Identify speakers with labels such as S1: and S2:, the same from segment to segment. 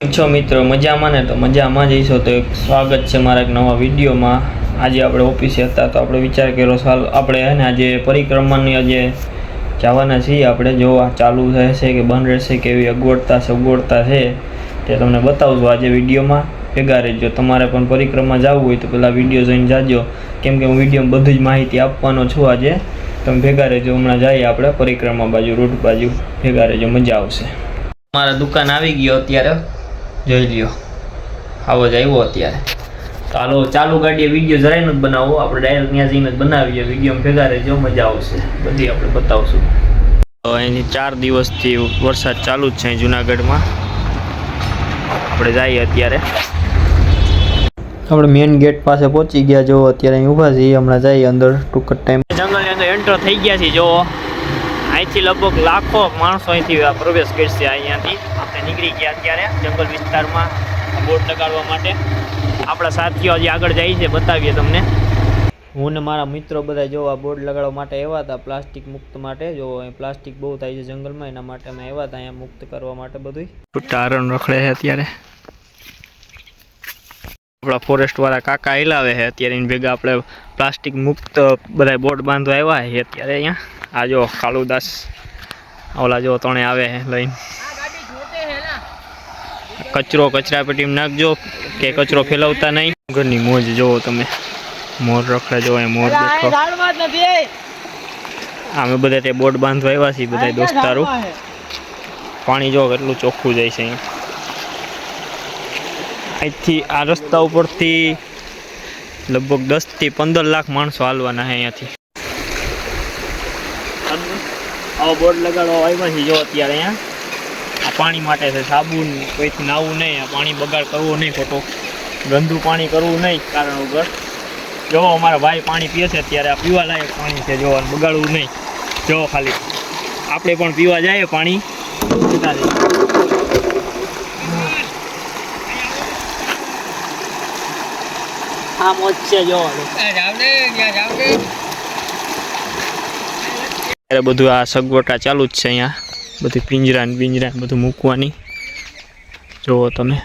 S1: છો મિત્રો મજામાં ને? તો મજામાં જઈશો તો એક સ્વાગત છે મારા એક નવા વિડીયોમાં। આજે આપણે ઓફિસે હતા તો આપણે વિચાર કર્યો સાલ આપણે હે ને આજે પરિક્રમાની આજે જવાના છીએ। આપણે જોવા ચાલુ રહેશે કે બંધ રહેશે, કેવી અગવડતા છે તે તમને બતાવજો આજે વિડીયોમાં। ભેગા રહેજો। તમારે પણ પરિક્રમા જવું હોય તો પહેલાં વિડીયો જોઈને જાજો, કેમ કે હું વિડીયોમાં બધી જ માહિતી આપવાનો છું આજે। તમે ભેગા રહેજો। હમણાં જઈએ આપણે પરિક્રમા બાજુ, રૂટ બાજુ। ભેગા રહેજો, મજા આવશે। મારા દુકાન આવી ગયો અત્યારે, જોઈ લ્યો આવો જ આવ્યો અત્યારે। તો હાલો ચાલુ ગાડીએ વિડીયો જરાય નથી બનાવવો, આપણે ડાયરેક્ટ ત્યાં જઈને જ બનાવીએ। વિડીયોમાં ભેગા રહેજો, મજા આવશે, બધી આપણે બતાવશું। તો અહીંની 4 દિવસથી વરસાદ ચાલુ જ છે જુનાગઢમાં। આપણે જઈએ અત્યારે, આપણે મેઇન ગેટ પાસે પહોંચી ગયા। જો અત્યારે અહીં ઊભા છીએ, હમણાં જઈએ અંદર ટૂંક જ ટાઈમ। જંગલની અંદર એન્ટર થઈ ગયા છીએ। જો અહીંથી લગભગ લાખો માણસો અહીંથી પ્રવેશ કરશે। અહીંયાથી આપણે નીકળી ગયા અત્યારે જંગલ વિસ્તારમાં બોર્ડ લગાડવા માટે। આપણા સાથીઓ હજી આગળ જાય છે, બતાવીએ તમને। હું ને મારા મિત્રો બધા જો આ બોર્ડ લગાડવા માટે આવ્યા હતા, પ્લાસ્ટિક મુક્ત માટે। જો અહીં પ્લાસ્ટિક બહુ થાય છે જંગલમાં, એના માટે અમે આવ્યા હતા અહીંયા મુક્ત કરવા માટે બધું। હરણ રખડે છે અત્યારે, આપણા ફોરેસ્ટ વાળા કાકા હિલાવે છે અત્યારે। એની ભેગા આપણે પ્લાસ્ટિક મુક્ત બધા બોર્ડ બાંધવા આવ્યા છે અત્યારે અહીંયા। આ જો કાળુદાસ ઓલા જો ત્રણે આવે છે લઈને। કચરો કચરા પેટીમાં નાખજો, કે કચરો ફેલાવતા નહીં। ઘરની મોજ જોવો તમે, મોર રખડે જો, એ મોર બેઠો। અમે બધા તે બોર્ડ બાંધવા આવ્યા છીએ બધા દોસ્તારો। પાણી જો કેટલું ચોખ્ખું જાય છે અહીંયા। અહીંથી આ રસ્તા ઉપરથી લગભગ 10 થી 15 લાખ માણસો હાલવાના છે અહીંયાથી। આવો બોર્ડ લગાડવા આવ્યા છે જો અત્યારે અહીંયા। આ પાણી માટે છે, સાબુન કોઈથી નાવું નહીં, આ પાણી બગાડ કરવો નહીં, ખોટો ગંદુ પાણી કરવું નહીં કારણ વગર। જો અમારા ભાઈ પાણી પીએ છે અત્યારે, આ પીવા લાયક પાણી છે, જો બગાડવું નહીં। જો ખાલી આપણે પણ પીવા જાય પાણી। આ મોજ છે જો, બધું આ સગવડતા ચાલુ જ છે અહીંયા, બધી પિંજરા બધું મૂકવાની। જુઓ તમે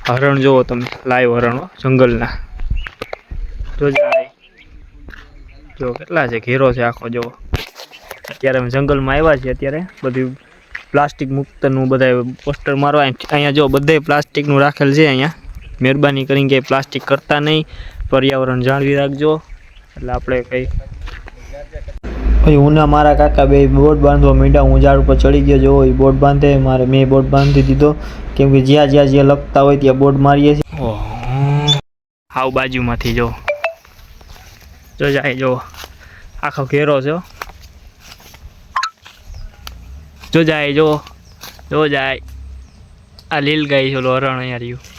S1: હરણ, જુઓ તમે લાઈવ હરણો જંગલના। જો કેટલા છે, ઘેરો છે આખો। જો અત્યારે અમે જંગલમાં આવ્યા છીએ અત્યારે, બધું પ્લાસ્ટિક મુક્તનું બધા પોસ્ટર મારવા અહીંયા જો બધે પ્લાસ્ટિકનું રાખેલ છે અહીંયા। મહેરબાની કરીને કે પ્લાસ્ટિક કરતા નહીં, પર્યાવરણ જાળવી રાખજો। એટલે આપણે કંઈ ભાઈ હું ને મારા કાકા બે બોર્ડ બાંધવા માંડ્યા। હું ઝાડ ઉપર ચડી ગયો, જો એ બોર્ડ બાંધે, મેં બોર્ડ બાંધી દીધો, કેમ કે જ્યાં લખતા હોય ત્યાં બોર્ડ મારીએ છીએ। હાવ બાજુમાંથી જો જાય, જો આખો ઘેરો છે, જો જાય, જો જાય। આ લીલ ગાય છે, ઓલો હરણ અહીંયા રહ્યું।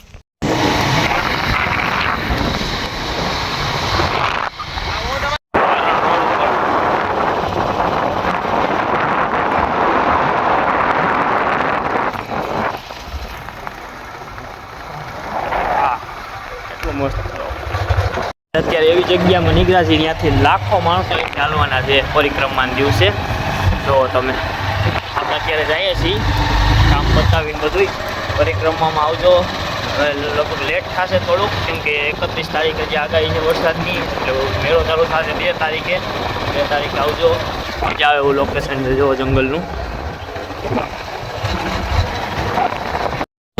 S1: અત્યારે એવી જગ્યામાં નીકળ્યા છે ત્યાંથી લાખો માણસો ચાલવાના છે પરિક્રમાના દિવસે। જો તમે આપણે અત્યારે જઈએ છીએ, કામ બતાવીને બધું પરિક્રમામાં આવજો। હવે લગભગ લેટ થશે થોડુંક, કેમ કે 31 તારીખે જે આગાહી છે વરસાદની, એટલે મેળો ચાલુ થશે 2 તારીખે। 2 તારીખે આવજો, મજા આવે એવું લોકેશન છે જો જંગલનું।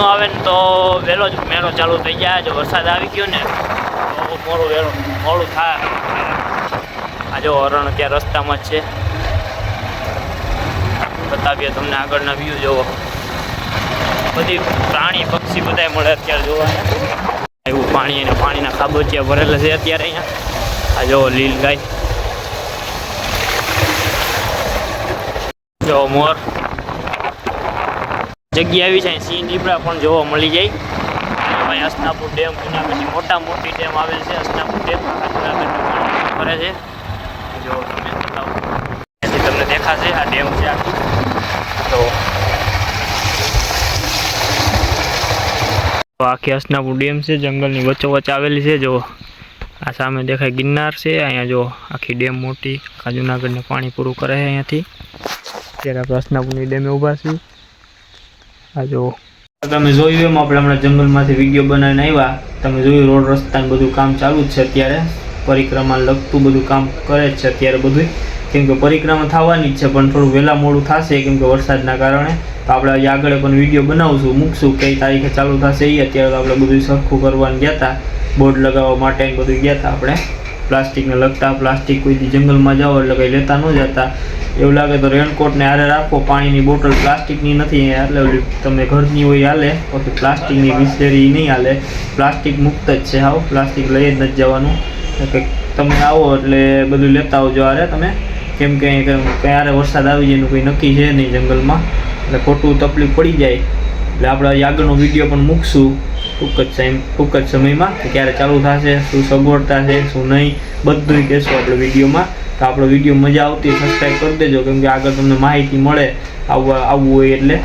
S1: આવે ને તો વહેલો જ મેળો ચાલુ થઈ જાય। જો વરસાદ આવી ગયો ને તો મોડું થાય। આ જો હરણ અત્યારે રસ્તામાં જ છે, બતાવીએ તમને આગળના વ્યૂ। જોવો બધી પ્રાણી પક્ષી બધા મળે અત્યારે જોવા। એવું પાણી અને પાણીના ખાબોચિયા ભરેલા છે અત્યારે અહીંયા। આ જો લીલ ગાય, જો મોર। જગ્યા આવી છે, સિંહ દીપડા પણ જોવા મળી જાય। ભાઈ હસનાપુર ડેમ, એના પછી મોટી ડેમ આવેલ છે હસનાપુર ડેમ, ભરે છે। જો તમે બતાવો, તમને દેખાશે આ ડેમ છે આખી। તો આખી હસનાપુર ડેમ છે, જંગલની વચ્ચોવચ્ચ આવેલી છે। જો આ સામે દેખાય ગિરનાર છે, અહીંયા જો આખી ડેમ મોટી, આખા જુનાગઢને પાણી પૂરું કરે છે અહીંયાથી। અત્યારે આપણે હસનાપુરની ડેમે ઊભા છીએ। આ જો તમે જોયું એમ આપણે હમણાં જંગલમાંથી વિડીયો બનાવીને આવ્યા. તમે જોયું રોડ રસ્તાને બધું કામ ચાલુ જ છે અત્યારે. પરિક્રમા લગતું બધું કામ કરે જ છે અત્યારે બધું, કેમ કે પરિક્રમા થવાની જ છે પણ થોડું વહેલા મોડું થશે કેમ કે વરસાદના કારણે. તો આપણે આજે આગળ પણ વિડીયો બનાવશું, મૂકશું કઈ તારીખે ચાલુ થશે એ. અત્યારે તો આપણે બધું સરખું કરવાનું ગયા હતા, બોર્ડ લગાવવા માટે બધું ગયા હતા આપણે. પ્લાસ્ટિકને લગતા, પ્લાસ્ટિક કોઈ દી જંગલમાં જાઓ એટલે કંઈ લેતા ન જતા. એવું લાગે તો રેનકોટને હારે રાખો, પાણીની બોટલ પ્લાસ્ટિકની નથી એટલે તમે ઘરની હોય હાલે, પછી પ્લાસ્ટિકની બિસ્લેરી નહીં હાલે. પ્લાસ્ટિક મુક્ત જ છે, આવો પ્લાસ્ટિક લઈ જ નથી જવાનું. કે તમે આવો એટલે બધું લેતા આવજો હારે તમે, કેમ કે કંઈ હારે વરસાદ આવી જાય એનું કંઈ નક્કી છે નહીં જંગલમાં, એટલે ખોટું તકલીફ પડી જાય. એટલે આપણે આગળનો વિડીયો પણ મૂકશું ટૂંક જ સમયમાં કે ક્યારે ચાલુ થશે, શું સગવડતા છે શું નહીં, બધું કહેશું આપણે વિડીયોમાં. તો આપણો વિડીયો મજા આવતી સબસ્ક્રાઈબ કરી દેજો, કેમ કે આગળ તમને માહિતી મળે આવવું હોય એટલે.